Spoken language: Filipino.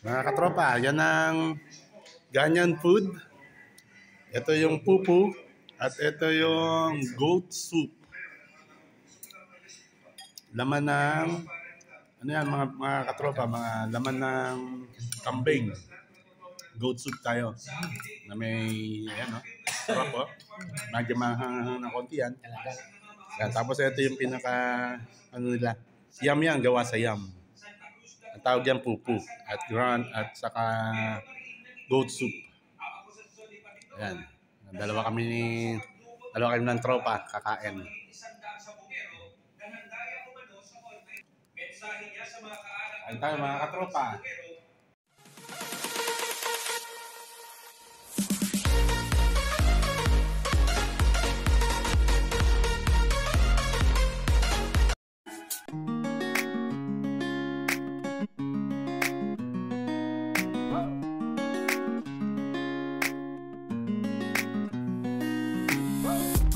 Mga katropa, yan ang ganyan food. Ito yung pupu at ito yung goat soup. Laman ng, ano yan mga katropa, mga laman ng kambing. Goat soup tayo. Na may, ayan o, sarap o. Medyo mahanghang ng konti yan. Yan. Tapos ito yung pinaka, ano nila, yam yan, gawa sa yam. Ang tawag yan pupu at grand at saka goat soup. Ayan. Dalawa kami ng tropa kakain. Kain tayo mga katropa.